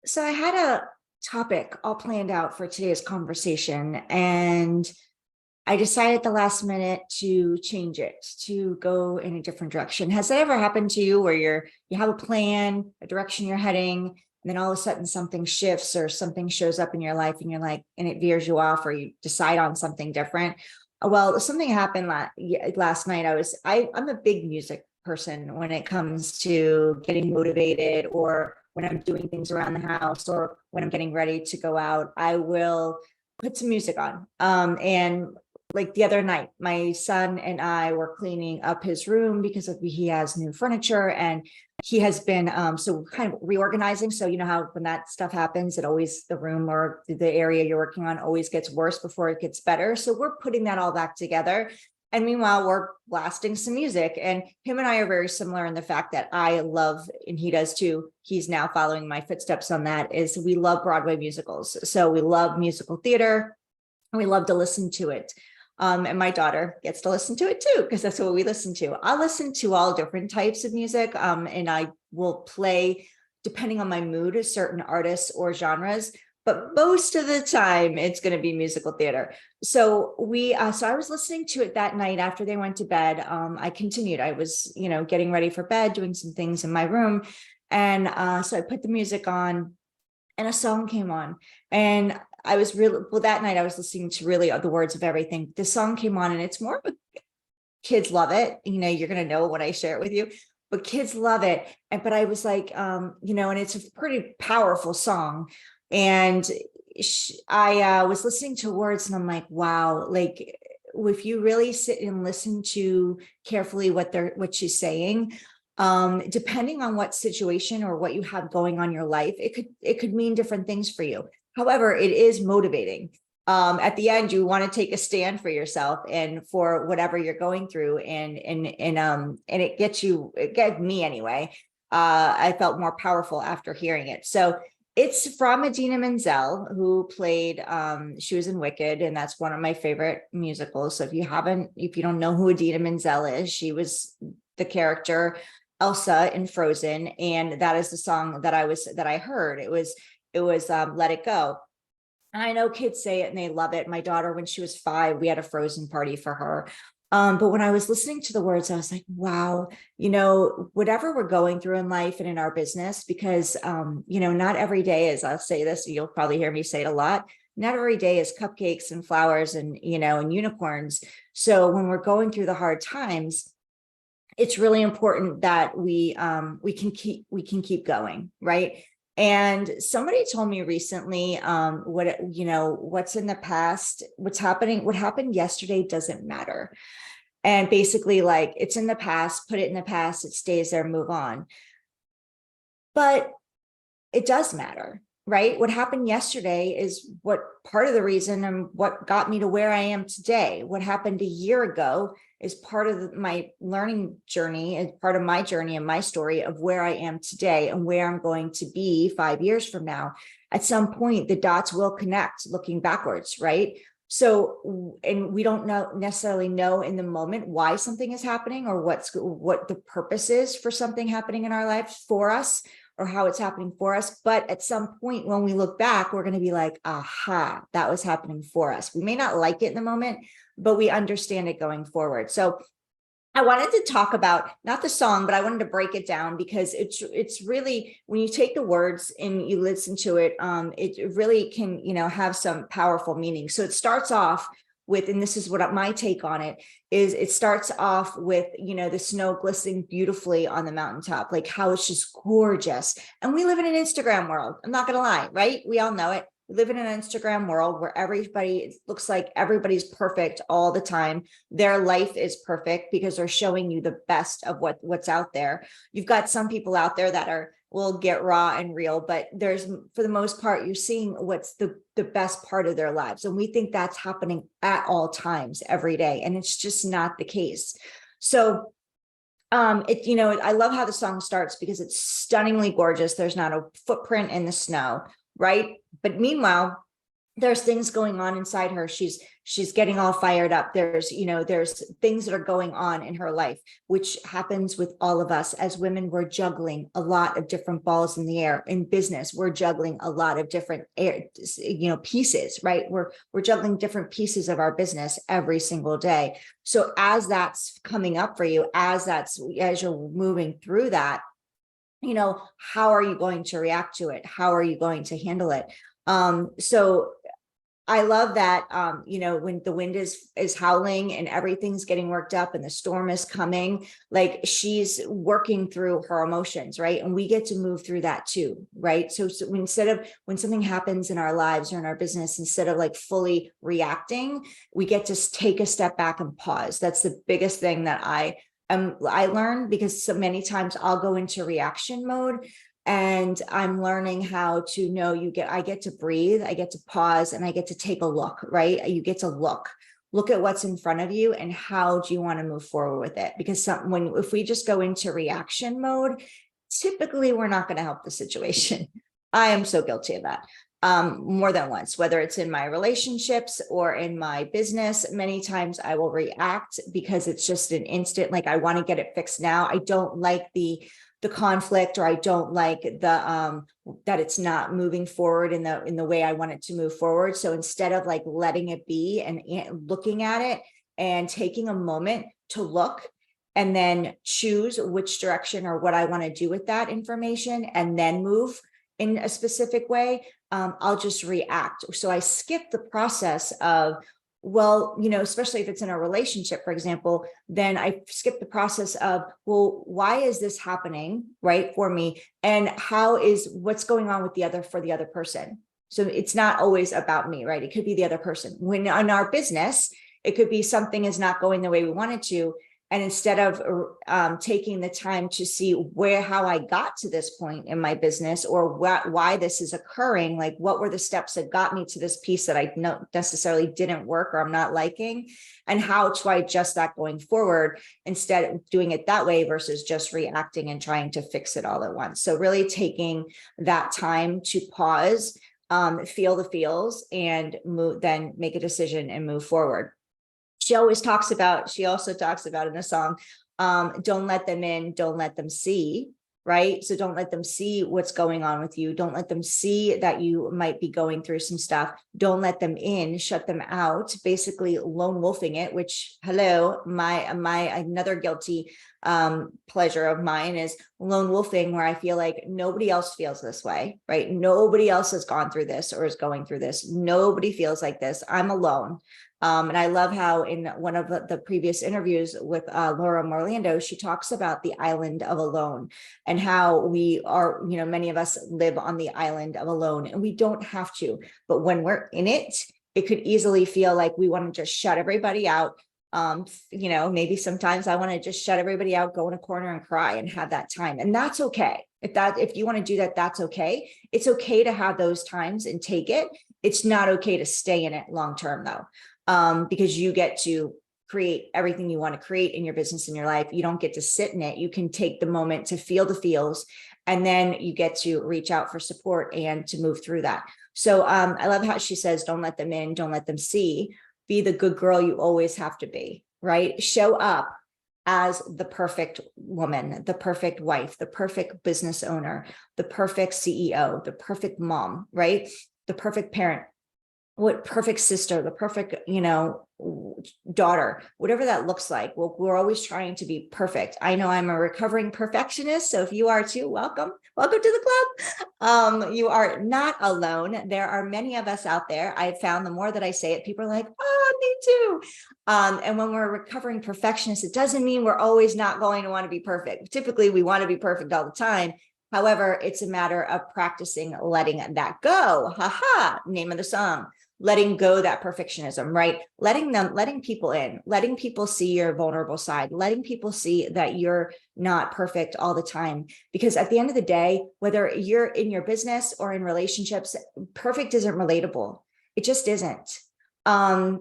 So I had a topic all planned out for today's conversation, and I decided at the last minute to change it, to go in a different direction. Has that ever happened to you where you have a plan, a direction you're heading, and then all of a sudden something shifts or something shows up in your life and you're like, and it veers you off or you decide on something different? Well, something happened last night. I'm a big music person when it comes to getting motivated, or when I'm doing things around the house, or when I'm getting ready to go out. I will put some music on. And like the other night, my son and I were cleaning up his room because he has new furniture, and he has been so kind of reorganizing. So you know how when that stuff happens, it always, the room or the area you're working on always gets worse before it gets better. So we're putting that all back together. And meanwhile, we're blasting some music. And him and I are very similar in the fact that I love, and he does too, he's now following my footsteps on that, is we love Broadway musicals. So we love musical theater, and we love to listen to it. And my daughter gets to listen to it too, because that's what we listen to. I listen to all different types of music, and I will play, depending on my mood, certain artists or genres. But most of the time, it's going to be musical theater. So so I was listening to it that night after they went to bed. I continued. I was, getting ready for bed, doing some things in my room, and so I put the music on, and a song came on, and I was really, well, that night I was listening to really the words of everything. The song came on, and it's more of a, kids love it. You're going to know when I share it with you, but kids love it. But I was like, and it's a pretty powerful song. And I was listening to words, and I'm like, wow, like if you really sit and listen to carefully what she's saying, depending on what situation or what you have going on in your life, it could mean different things for you. However, it is motivating. At the end, you want to take a stand for yourself and for whatever you're going through, and it gets me anyway. I felt more powerful after hearing it. So it's from Idina Menzel, who played, she was in Wicked, and that's one of my favorite musicals. So if you don't know who Idina Menzel is, she was the character Elsa in Frozen, and that is the song that I heard. It was Let It Go. And I know kids say it and they love it. My daughter, when she was 5, we had a Frozen party for her. But when I was listening to the words, I was like, wow, whatever we're going through in life and in our business, because, not every day is, I'll say this, you'll probably hear me say it a lot, not every day is cupcakes and flowers and, and unicorns. So when we're going through the hard times, it's really important that we can keep going, right? And somebody told me recently, what's in the past, what happened yesterday doesn't matter. And basically, like, it's in the past, put it in the past, it stays there, move on. But it does matter, right? What happened yesterday is what part of the reason and what got me to where I am today. What happened a year ago is part of my learning journey, and part of my journey and my story of where I am today and where I'm going to be 5 years from now. At some point, the dots will connect looking backwards, right? So, and we don't necessarily know in the moment why something is happening, or what the purpose is for something happening in our lives for us, or how it's happening for us. But at some point when we look back, we're going to be like, aha, that was happening for us. We may not like it in the moment, but we understand it going forward. So I wanted to talk about not the song, but I wanted to break it down, because it's really, when you take the words and you listen to it, it really can, have some powerful meaning. So it starts off with, and this is what my take on it is, it starts off with, the snow glistening beautifully on the mountaintop, like how it's just gorgeous. And we live in an Instagram world. I'm not going to lie, right? We all know it. We live in an Instagram world where it looks like everybody's perfect all the time. Their life is perfect because they're showing you the best of what's out there. You've got some people out there that will get raw and real, but for the most part, you're seeing what's the best part of their lives. And we think that's happening at all times, every day. And it's just not the case. So I love how the song starts, because it's stunningly gorgeous. There's not a footprint in the snow, right? But meanwhile, there's things going on inside her. She's getting all fired up. There's, there's things that are going on in her life, which happens with all of us as women. We're juggling a lot of different balls in the air. In business, we're juggling a lot of different pieces, right? We're juggling different pieces of our business every single day. So as that's coming up for you, as you're moving through that, how are you going to react to it? How are you going to handle it? So I love that, when the wind is howling and everything's getting worked up and the storm is coming, like she's working through her emotions, right? And we get to move through that too, right? So instead of, when something happens in our lives or in our business, instead of like fully reacting, we get to take a step back and pause. That's the biggest thing that I learned, because so many times I'll go into reaction mode. And I'm learning how to know I get to breathe, I get to pause, and I get to take a look, right? You get to look at what's in front of you and how do you want to move forward with it? Because if we just go into reaction mode, typically we're not going to help the situation. I am so guilty of that. More than once, whether it's in my relationships or in my business, many times I will react because it's just an instant, like I want to get it fixed now. I don't like the conflict, or I don't like that it's not moving forward in the way I want it to move forward. So instead of like letting it be and looking at it and taking a moment to look and then choose which direction or what I want to do with that information and then move in a specific way, I'll just react. So I skip the process of, well, especially if it's in a relationship, for example, then I skip the process of, well, why is this happening, right, for me? And what's going on with for the other person? So it's not always about me, right? It could be the other person. When in our business, it could be something is not going the way we want it to. And instead of taking the time to see how I got to this point in my business, or why this is occurring, like what were the steps that got me to this piece that I necessarily didn't work or I'm not liking, and how to adjust that going forward, instead of doing it that way versus just reacting and trying to fix it all at once. So really taking that time to pause, feel the feels, and then make a decision and move forward. She also talks about in the song, don't let them in, don't let them see, right? So don't let them see what's going on with you. Don't let them see that you might be going through some stuff. Don't let them in, shut them out, basically lone wolfing it, which, hello, my another guilty pleasure of mine is lone wolfing, where I feel like nobody else feels this way, right? Nobody else has gone through this or is going through this. Nobody feels like this. I'm alone. And I love how in one of the previous interviews with Laura Morlando, she talks about the island of alone and how we are, many of us live on the island of alone, and we don't have to. But when we're in it, it could easily feel like we want to just shut everybody out. Maybe sometimes I want to just shut everybody out, go in a corner and cry and have that time. And that's okay. If you want to do that, that's okay. It's okay to have those times and take it. It's not okay to stay in it long term though. Because you get to create everything you want to create in your business, in your life. You don't get to sit in it. You can take the moment to feel the feels, and then you get to reach out for support and to move through that. So I love how she says, don't let them in, don't let them see. Be the good girl you always have to be, right? Show up as the perfect woman, the perfect wife, the perfect business owner, the perfect CEO, the perfect mom, right? The perfect parent. What perfect sister, the perfect, daughter, whatever that looks like. Well, we're always trying to be perfect. I know I'm a recovering perfectionist. So if you are too, welcome to the club. You are not alone. There are many of us out there. I've found the more that I say it, people are like, oh, me too. And when we're recovering perfectionists, it doesn't mean we're always not going to want to be perfect. Typically, we want to be perfect all the time. However, it's a matter of practicing letting that go. Ha, name of the song. Letting go that perfectionism, right? Letting people in, letting people see your vulnerable side, letting people see that you're not perfect all the time. Because at the end of the day, whether you're in your business or in relationships, perfect isn't relatable. It just isn't.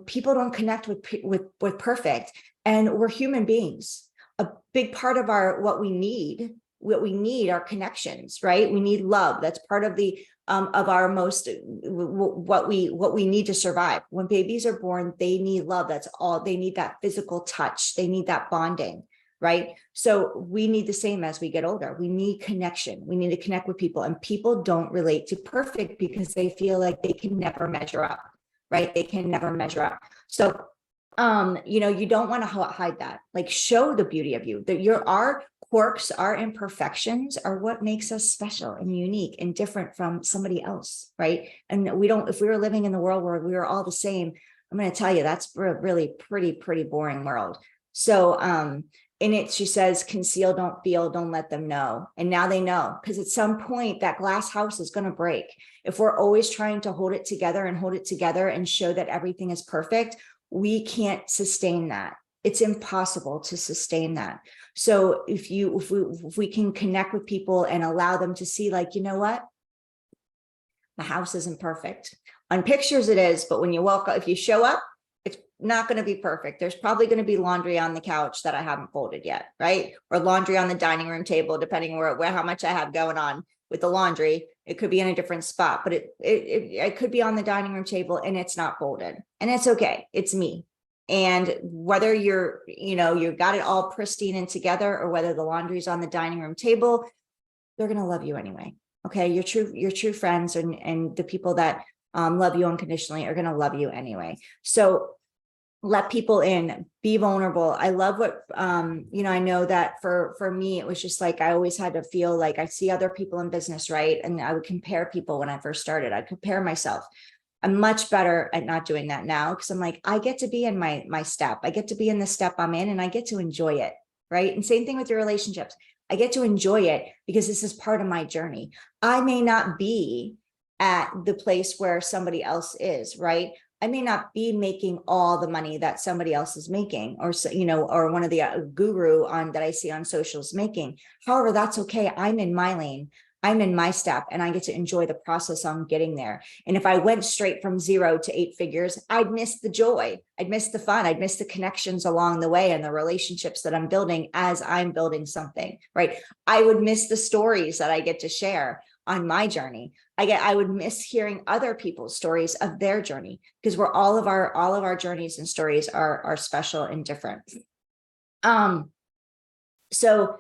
People don't connect with perfect, and we're human beings. A big part of what we need, what we need are connections, right? We need love. That's part of the of our most what we need to survive. When babies are born, they need love. That's all they need, that physical touch. They need that bonding, right? So we need the same as we get older. We need connection. We need to connect with people, and people don't relate to perfect because they feel like they can never measure up, right? They can never measure up. So you don't want to hide that. Like, show the beauty of you, that our quirks, our imperfections are what makes us special and unique and different from somebody else, right? And if we were living in the world where we were all the same, I'm going to tell you, that's a really pretty boring world. So, in it, she says, conceal, don't feel, don't let them know. And now they know, because at some point that glass house is going to break. If we're always trying to hold it together and show that everything is perfect, we can't sustain that. It's impossible to sustain that. So if we can connect with people and allow them to see, like, you know what? The house isn't perfect. On pictures it is, but when you walk up, if you show up, it's not going to be perfect. There's probably going to be laundry on the couch that I haven't folded yet, right? Or laundry on the dining room table, depending where how much I have going on with the laundry. It could be in a different spot, but it could be on the dining room table and it's not folded, and it's okay. It's me. And whether you've got it all pristine and together, or whether the laundry's on the dining room table, they're going to love you anyway. Okay. Your true friends and the people that love you unconditionally are going to love you anyway. So let people in, be vulnerable. I love what, I know that for me, it was just like, I always had to feel like I see other people in business, right? And I would compare people when I first started. I'd compare myself. I'm much better at not doing that now, because I'm like, I get to be in my step. I get to be in the step I'm in, and I get to enjoy it, right? And same thing with your relationships. I get to enjoy it because this is part of my journey. I may not be at the place where somebody else is, right? I may not be making all the money that somebody else is making, or or one of the guru that I see on social is making. However, that's okay. I'm in my lane. I'm in my step, and I get to enjoy the process on getting there. And if I went straight from 0 to 8 figures, I'd miss the joy. I'd miss the fun. I'd miss the connections along the way and the relationships that I'm building as I'm building something, right? I would miss the stories that I get to share on my journey. I would miss hearing other people's stories of their journey, because all of our journeys and stories are special and different. So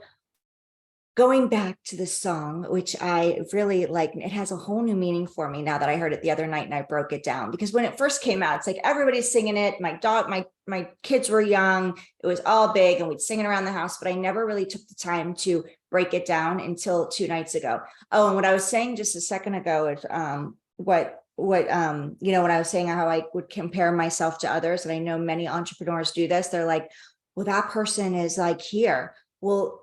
going back to the song, which I really like, it has a whole new meaning for me now that I heard it the other night and I broke it down. Because when it first came out, it's like everybody's singing it. My kids were young. It was all big, and we'd sing it around the house, but I never really took the time to break it down until 2 nights ago. Oh, and what I was saying just a second ago is when I was saying how I would compare myself to others, and I know many entrepreneurs do this. They're like, well, that person is like here. Well,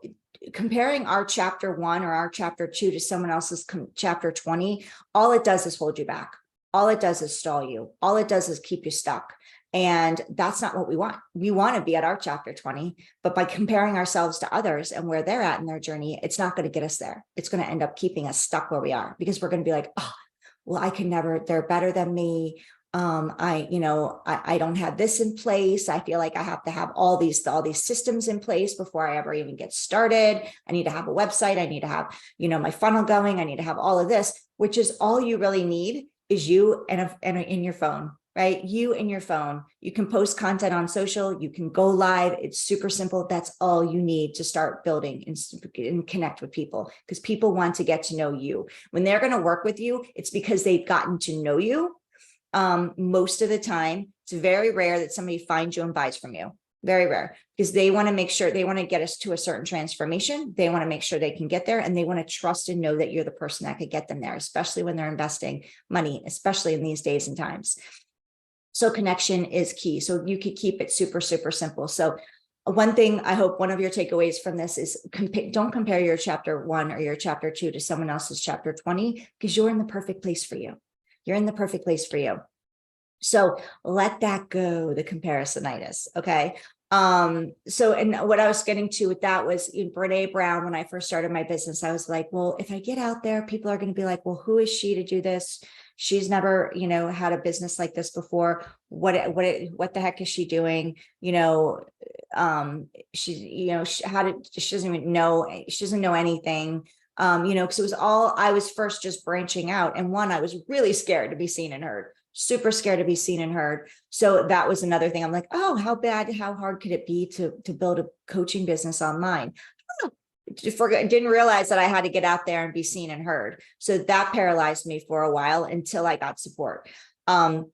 comparing our chapter 1 or our chapter 2 to someone else's chapter 20, all it does is hold you back. All it does is stall you. All it does is keep you stuck. And that's not what we want. We want to be at our chapter 20, but by comparing ourselves to others and where they're at in their journey, it's not going to get us there. It's going to end up keeping us stuck where we are, because we're going to be like, oh, well, I can never, they're better than me. I don't have this in place. I feel like I have to have all these systems in place before I ever even get started. I need to have a website. I need to have, my funnel going. I need to have all of this, which is all you really need is you and in your phone, right? You and your phone. You can post content on social. You can go live. It's super simple. That's all you need to start building and connect with people, because people want to get to know you. When they're going to work with you, it's because they've gotten to know you. Most of the time, it's very rare that somebody finds you and buys from you. Very rare, because they want to make sure, they want to get us to a certain transformation. They want to make sure they can get there, and they want to trust and know that you're the person that could get them there, especially when they're investing money, especially in these days and times. So connection is key. So you could keep it super, super simple. So one thing I hope one of your takeaways from this is don't compare your chapter 1 or your chapter 2 to someone else's chapter 20, because you're in the perfect place for you. You're in the perfect place for you. So let that go, the comparisonitis. Okay. So, and what I was getting to with that was in Brene Brown, when I first started my business, I was like, well, if I get out there, people are going to be like, well, who is she to do this? She's never, had a business like this before. What the heck is she doing? She's, she doesn't even know, she doesn't know anything. Because it was all, I was first just branching out. And one, I was really scared to be seen and heard, super scared to be seen and heard. So that was another thing. I'm like, oh, how hard could it be to build a coaching business online? Didn't realize that I had to get out there and be seen and heard. So that paralyzed me for a while until I got support. But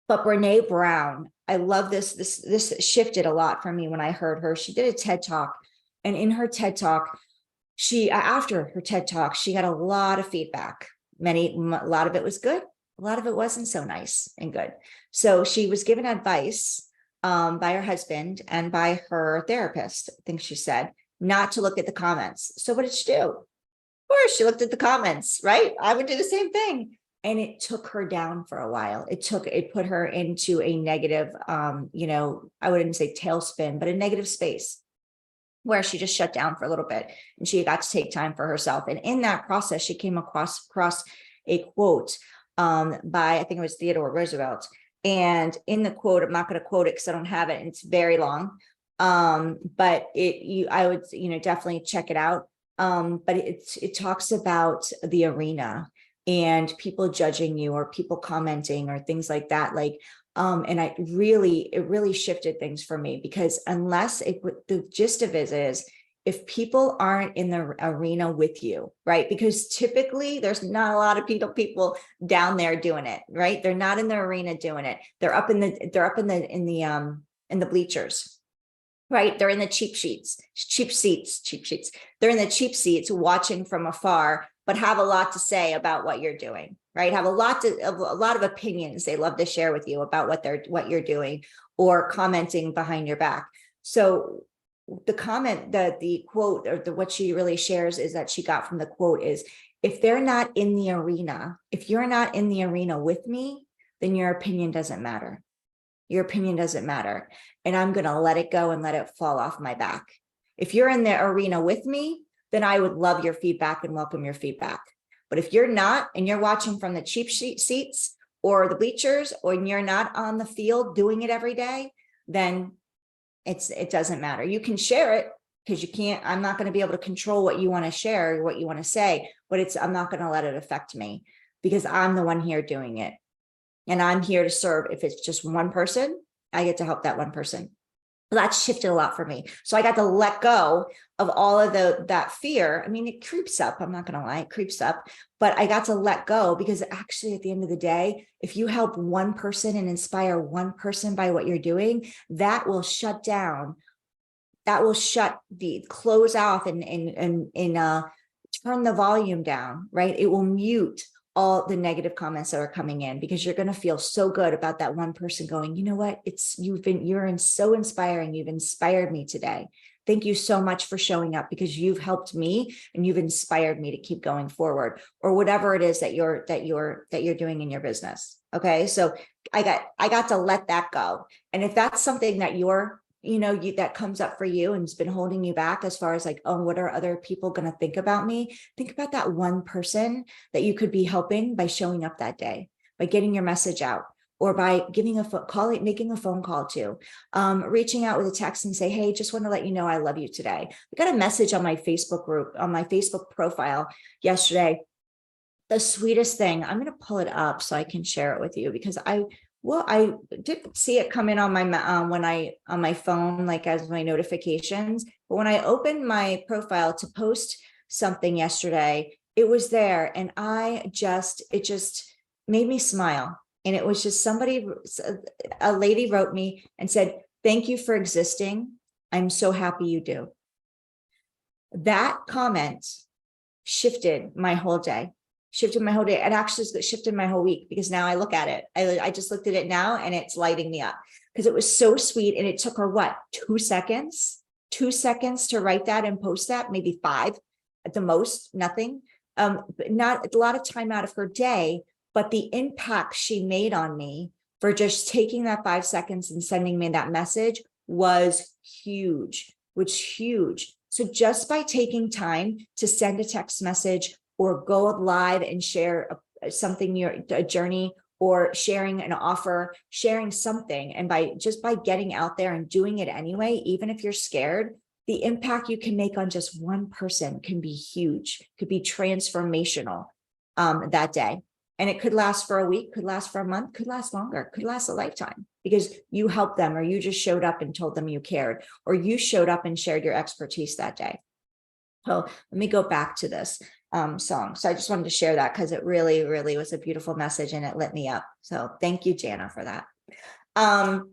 Brene Brown, I love this. This shifted a lot for me when I heard her. She did a TED Talk, and in her TED Talk, after her TED Talk, she got a lot of feedback. A lot of it was good. A lot of it wasn't so nice and good. So she was given advice by her husband and by her therapist, I think she said, not to look at the comments. So what did she do? Of course, she looked at the comments, right? I would do the same thing. And it took her down for a while. It put her into a negative, I wouldn't say tailspin, but a negative space where she just shut down for a little bit and she got to take time for herself. And in that process, she came across a quote by, I think it was Theodore Roosevelt. And in the quote, I'm not going to quote it because I don't have it, and it's very long. But I would, definitely check it out. But it talks about the arena and people judging you or people commenting or things like that. And it really shifted things for me, because the gist of it is, if people aren't in the arena with you, right? Because typically there's not a lot of people down there doing it, right? They're not in the arena doing it. They're up in the bleachers, right? They're in the cheap seats. They're in the cheap seats watching from afar, but have a lot to say about what you're doing, right? Have a lot of opinions they love to share with you about what you're doing, or commenting behind your back. So the comment that the quote, or what she really shares is that she got from the quote is, if they're not in the arena, if you're not in the arena with me, then your opinion doesn't matter. Your opinion doesn't matter. And I'm going to let it go and let it fall off my back. If you're in the arena with me, then I would love your feedback and welcome your feedback. But if you're not, and you're watching from the cheap seats or the bleachers, or you're not on the field doing it every day, then it doesn't matter. You can share it, because I'm not going to be able to control what you want to share, what you want to say, but I'm not going to let it affect me, because I'm the one here doing it. And I'm here to serve. If it's just one person, I get to help that one person. That shifted a lot for me. So I got to let go of all of that fear. I mean, it creeps up. I'm not going to lie, it creeps up, but I got to let go, because actually at the end of the day, if you help one person and inspire one person by what you're doing, that will shut down. That will close off and turn the volume down, right? It will mute all the negative comments that are coming in, because you're going to feel so good about that one person going, you know what, you're so inspiring. You've inspired me today. Thank you so much for showing up, because you've helped me and you've inspired me to keep going forward, or whatever it is that you're doing in your business. Okay. So I got to let that go. And if that's something that that comes up for you and has been holding you back, as far as like, oh, what are other people going to think about me? Think about that one person that you could be helping by showing up that day, by getting your message out, or by making a phone call to, reaching out with a text and say, hey, just want to let you know I love you today. I got a message on my Facebook group, on my Facebook profile yesterday. The sweetest thing. I'm going to pull it up so I can share it with you, because I didn't see it come in on my on my phone, like as my notifications. But when I opened my profile to post something yesterday, it was there, and it just made me smile. And it was just a lady wrote me and said, "Thank you for existing. I'm so happy you do." That comment shifted my whole day. It actually shifted my whole week, because now I look at it. I just looked at it now and it's lighting me up, because it was so sweet. And it took her 2 seconds to write that and post that, maybe 5 at the most, nothing. Not a lot of time out of her day, but the impact she made on me for just taking that 5 seconds and sending me that message was huge, So just by taking time to send a text message or go live and share something, a journey, or sharing an offer, sharing something, and by getting out there and doing it anyway, even if you're scared, the impact you can make on just one person can be huge, could be transformational that day. And it could last for a week, could last for a month, could last longer, could last a lifetime, because you helped them, or you just showed up and told them you cared, or you showed up and shared your expertise that day. So let me go back to this song. So I just wanted to share that because it really, really was a beautiful message and it lit me up. So thank you, Jana, for that. And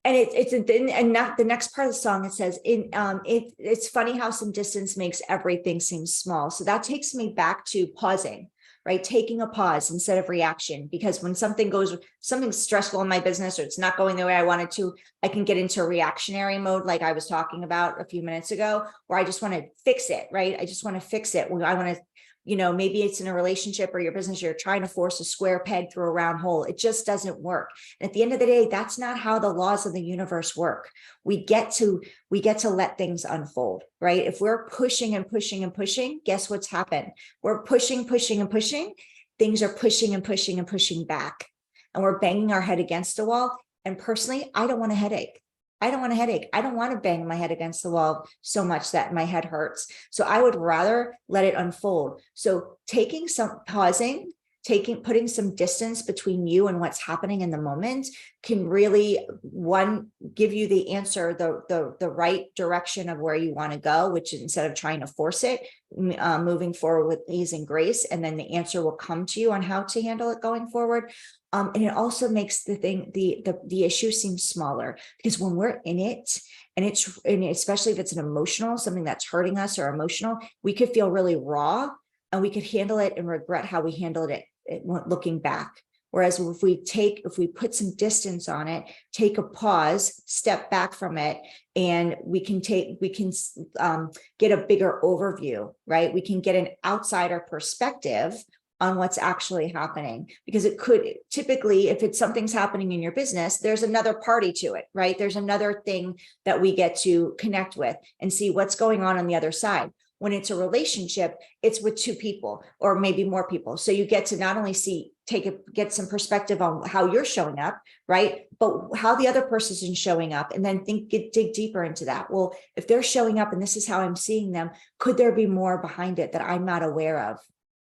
the next part of the song, it says, it's funny how some distance makes everything seem small. So that takes me back to pausing, right? Taking a pause instead of reaction, because when something's stressful in my business, or it's not going the way I wanted to, I can get into a reactionary mode, like I was talking about a few minutes ago, where I just want to fix it, right? I just want to fix it. I want to, maybe it's in a relationship or your business, you're trying to force a square peg through a round hole. It just doesn't work. And at the end of the day, that's not how the laws of the universe work. We get to let things unfold, right? If we're pushing and pushing and pushing, guess what's happened? We're pushing, pushing and pushing. Things are pushing and pushing and pushing back. And we're banging our head against a wall. And personally, I don't want a headache. I don't want to bang my head against the wall so much that my head hurts. So I would rather let it unfold. So pausing, putting some distance between you and what's happening in the moment can really, give you the answer, the right direction of where you want to go, which instead of trying to force it, moving forward with ease and grace, and then the answer will come to you on how to handle it going forward. And it also makes the issue seem smaller, because when we're in it, and especially if it's something that's hurting us or emotional, we could feel really raw, and we could handle it and regret how we handled it looking back. Whereas if we put some distance on it, take a pause, step back from it, and we can get a bigger overview, right? We can get an outsider perspective on what's actually happening, because it could typically, if it's something's happening in your business, there's another party to it, right? There's another thing that we get to connect with and see what's going on the other side. When it's a relationship, it's with two people or maybe more people. So you get to not only get some perspective on how you're showing up, right? But how the other person is showing up, and then dig deeper into that. Well, if they're showing up and this is how I'm seeing them, could there be more behind it that I'm not aware of?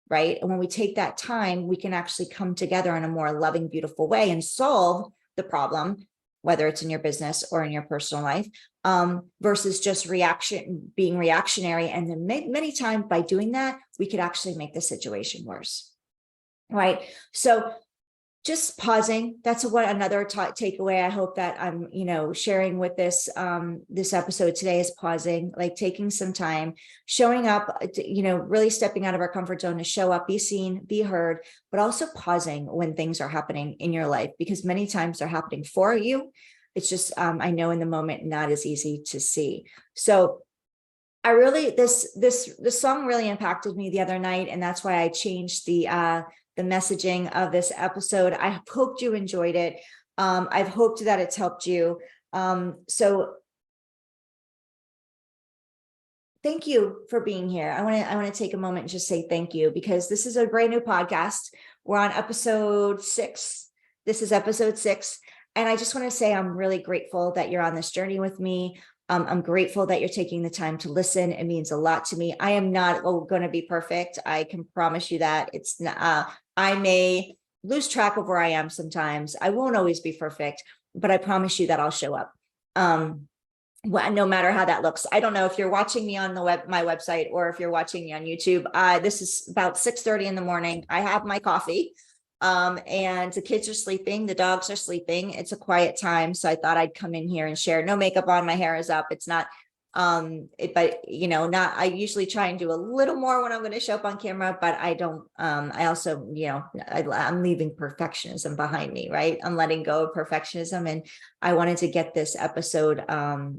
Right. And when we take that time, we can actually come together in a more loving, beautiful way and solve the problem, whether it's in your business or in your personal life, versus just being reactionary. And then many times by doing that, we could actually make the situation worse. Right. So just pausing. That's another takeaway I hope that I'm, sharing with this episode today is pausing, like taking some time, showing up, really stepping out of our comfort zone to show up, be seen, be heard, but also pausing when things are happening in your life, because many times they're happening for you. It's just, I know in the moment, not as easy to see. So this song really impacted me the other night. And that's why I changed the messaging of this episode. I hoped you enjoyed it. I've hoped that it's helped you. So thank you for being here. I want to take a moment and just say thank you, because this is a brand new podcast. We're on episode 6. This is episode 6. And I just want to say I'm really grateful that you're on this journey with me. I'm grateful that you're taking the time to listen. It means a lot to me. I am not going to be perfect. I can promise you that. It's not, I may lose track of where I am sometimes. I won't always be perfect, but I promise you that I'll show up. No matter how that looks. I don't know if you're watching me on my website, or if you're watching me on YouTube. This is about 6:30 in the morning. I have my coffee. And the kids are sleeping, the dogs are sleeping. It's a quiet time. So I thought I'd come in here and share. No makeup on, my hair is up. It's not, I usually try and do a little more when I'm going to show up on camera, but I don't, I also, I'm leaving perfectionism behind me, right? I'm letting go of perfectionism. And I wanted to get this episode,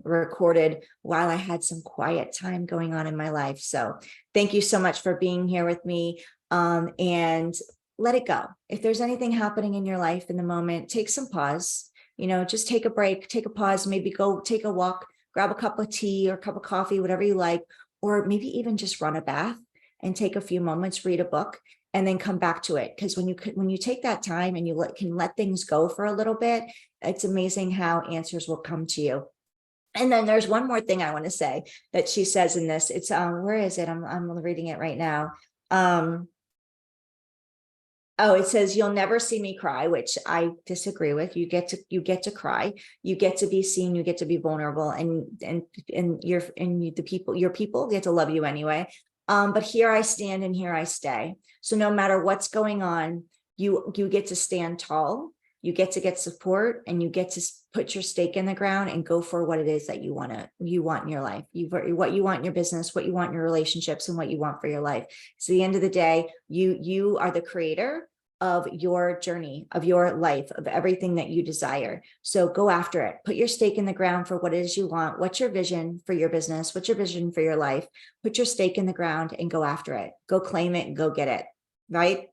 recorded while I had some quiet time going on in my life. So thank you so much for being here with me. And let it go. If there's anything happening in your life in the moment, take some pause, just take a break, take a pause, maybe go take a walk, grab a cup of tea or a cup of coffee, whatever you like, or maybe even just run a bath and take a few moments, read a book, and then come back to it. Because when you take that time and you can let things go for a little bit, it's amazing how answers will come to you. And then there's one more thing I want to say that she says in this. It's where is it? I'm reading it right now. Oh, it says, you'll never see me cry, which I disagree with. You get to cry, you get to be seen, you get to be vulnerable, and your people get to love you anyway. But here I stand and here I stay. So no matter what's going on, you get to stand tall, you get support, and you get to put your stake in the ground and go for what it is that you want in your life, what you want in your business, what you want in your relationships, and what you want for your life. So at the end of the day, you are the creator of your journey, of your life, of everything that you desire. So go after it. Put your stake in the ground for what it is you want. What's your vision for your business? What's your vision for your life? Put your stake in the ground and go after it. Go claim it and go get it. Right.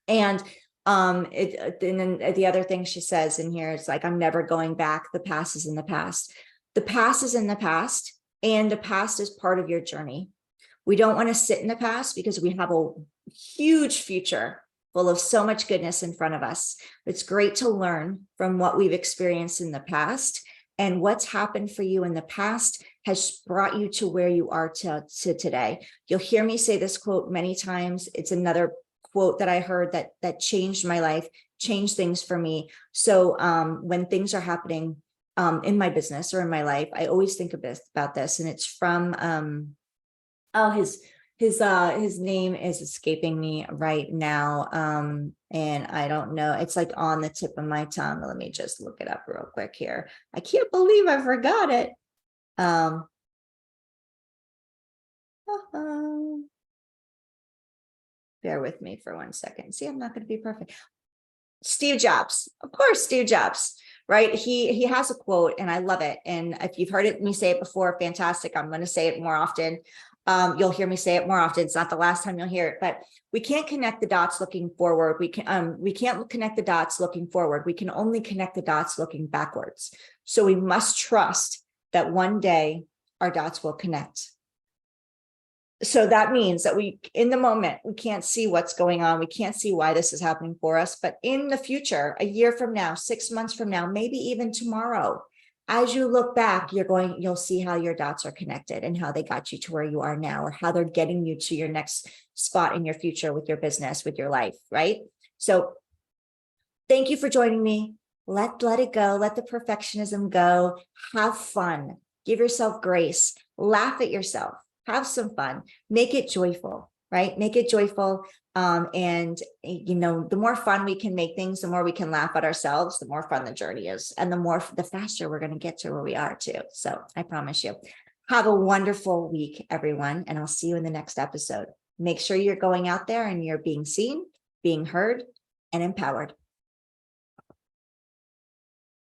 And and then the other thing she says in here is like, I'm never going back. The past is in the past. The past is in the past, and the past is part of your journey. We don't want to sit in the past because we have a huge future full of so much goodness in front of us. It's great to learn from what we've experienced in the past, and what's happened for you in the past has brought you to where you are to today. You'll hear me say this quote many times. It's another quote that I heard that changed my life, changed things for me. So when things are happening in my business or in my life, I always think about this, and it's from his name is escaping me right now, and I don't know. It's like on the tip of my tongue. Let me just look it up real quick here. I can't believe I forgot it. Bear with me for 1 second. See, I'm not going to be perfect. Steve Jobs, of course, Steve Jobs, right? He has a quote and I love it. And if you've heard me say it before, fantastic. I'm going to say it more often. You'll hear me say it more often. It's not the last time you'll hear it, but we can't connect the dots looking forward. We can't connect the dots looking forward. We can only connect the dots looking backwards. So we must trust that one day our dots will connect. So that means that in the moment, we can't see what's going on. We can't see why this is happening for us, but in the future, a year from now, 6 months from now, maybe even tomorrow, as you look back, you'll see how your dots are connected and how they got you to where you are now, or how they're getting you to your next spot in your future with your business, with your life, right? So thank you for joining me. Let it go. Let the perfectionism go. Have fun. Give yourself grace. Laugh at yourself. Have some fun, make it joyful, right? Make it joyful. And the more fun we can make things, the more we can laugh at ourselves, the more fun the journey is, and the faster we're going to get to where we are too. So I promise you, have a wonderful week, everyone. And I'll see you in the next episode. Make sure you're going out there and you're being seen, being heard, and empowered.